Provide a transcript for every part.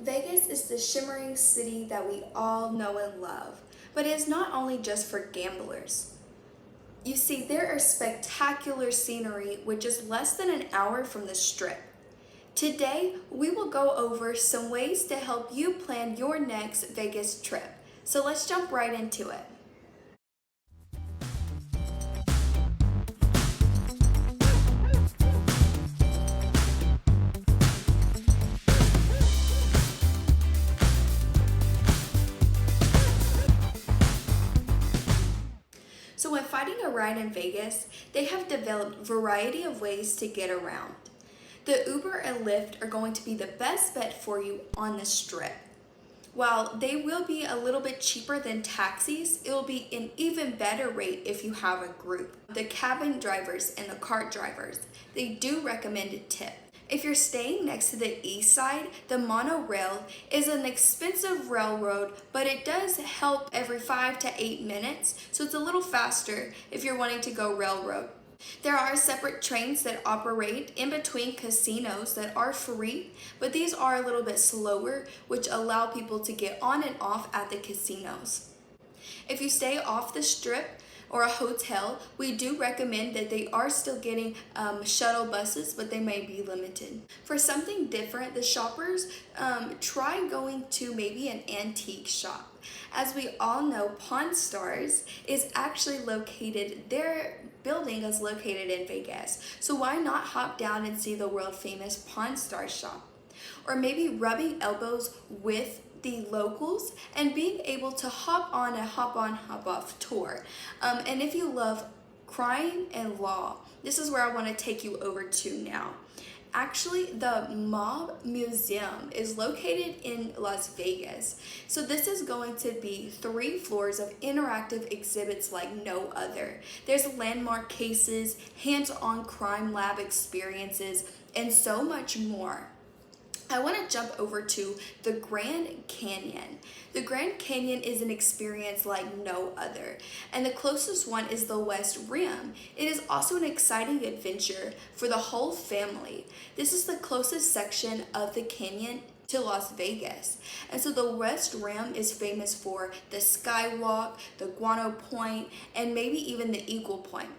Vegas is the shimmering city that we all know and love, but it is not only just for gamblers. You see, there are spectacular scenery which is less than an hour from the Strip. Today, we will go over some ways to help you plan your next Vegas trip. So let's jump right into it. So when finding a ride in Vegas, they have developed a variety of ways to get around. The Uber and Lyft are going to be the best bet for you on the Strip. While they will be a little bit cheaper than taxis, it will be an even better rate if you have a group. The cabin drivers and the cart drivers, they do recommend a tip. If you're staying next to the east side, the monorail is an expensive railroad, but it does help every 5 to 8 minutes, so it's a little faster if you're wanting to go railroad. There are separate trains that operate in between casinos that are free, but these are a little bit slower, which allow people to get on and off at the casinos. If you stay off the Strip or a hotel, we do recommend that they are still getting shuttle buses, but they may be limited. For something different, the shoppers try going to maybe an antique shop. As we all know, Pawn Stars is actually located, their building is located in Vegas. So why not hop down and see the world famous Pawn Stars shop? Or maybe rubbing elbows with the locals and being able to hop on, hop off tour. And if you love crime and law, this is where I want to take you over to now. Actually, the Mob Museum is located in Las Vegas. So this is going to be 3 floors of interactive exhibits like no other. There's landmark cases, hands-on crime lab experiences, and so much more. I want to jump over to the Grand Canyon. The Grand Canyon is an experience like no other, and the closest one is the West Rim. It is also an exciting adventure for the whole family. This is the closest section of the canyon to Las Vegas. And so the West Rim is famous for the Skywalk, the Guano Point, and maybe even the Eagle Point.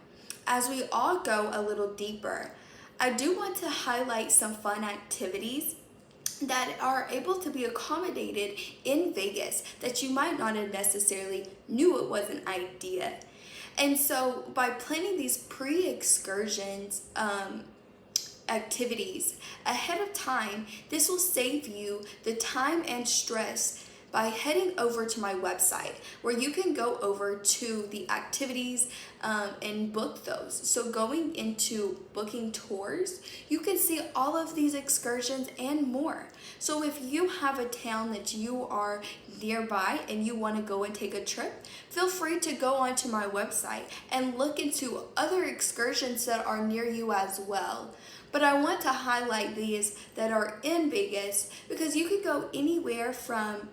As we all go a little deeper, I do want to highlight some fun activities that are able to be accommodated in Vegas that you might not have necessarily knew it was an idea. And so by planning these pre-excursions activities ahead of time, this will save you the time and stress by heading over to my website where you can go over to the activities and book those. So going into booking tours, you can see all of these excursions and more. So if you have a town that you are nearby and you want to go and take a trip, feel free to go onto my website and look into other excursions that are near you as well. But I want to highlight these that are in Vegas because you could go anywhere from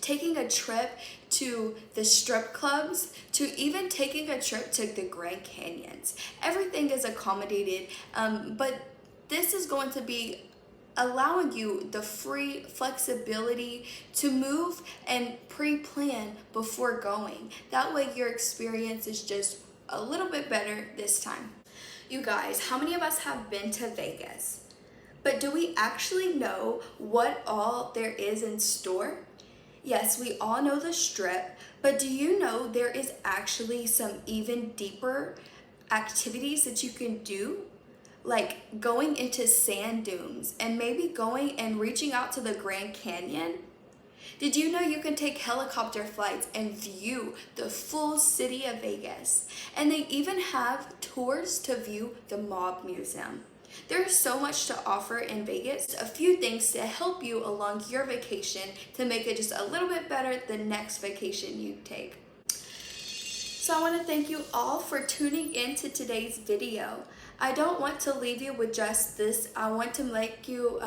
taking a trip to the strip clubs to even taking a trip to the Grand Canyons. Everything is accommodated, but this is going to be allowing you the free flexibility to move and pre-plan before going. That way your experience is just a little bit better this time. You guys, how many of us have been to Vegas? But do we actually know what all there is in store? Yes, we all know the Strip, but do you know there is actually some even deeper activities that you can do? Like going into sand dunes and maybe going and reaching out to the Grand Canyon? Did you know you can take helicopter flights and view the full city of Vegas? And they even have tours to view the Mob Museum. There's so much to offer in Vegas, a few things to help you along your vacation to make it just a little bit better the next vacation you take. So I want to thank you all for tuning in to today's video. I don't want to leave you with just this. I want to make you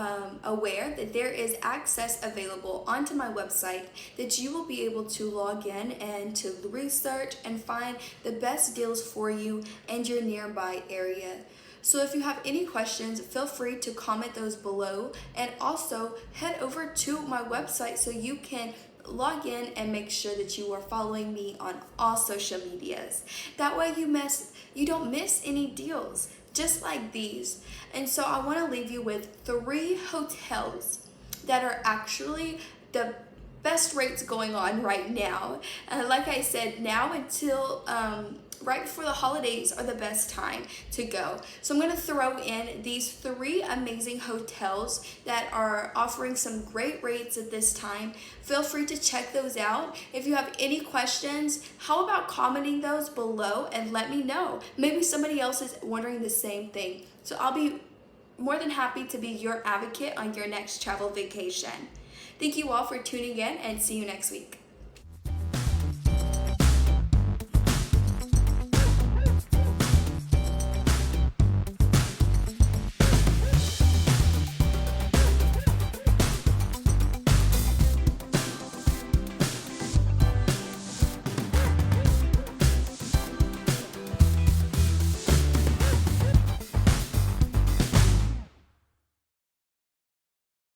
aware that there is access available onto my website that you will be able to log in and to research and find the best deals for you and your nearby area. So if you have any questions, feel free to comment those below, and also head over to my website so you can log in and make sure that you are following me on all social medias. That way you don't miss any deals just like these. And so I want to leave you with 3 hotels that are actually the best rates going on right now. Like I said, now until right before the holidays are the best time to go. So I'm going to throw in these 3 amazing hotels that are offering some great rates at this time. Feel free to check those out. If you have any questions, how about commenting those below and let me know? Maybe somebody else is wondering the same thing. So I'll be more than happy to be your advocate on your next travel vacation. Thank you all for tuning in, and see you next week.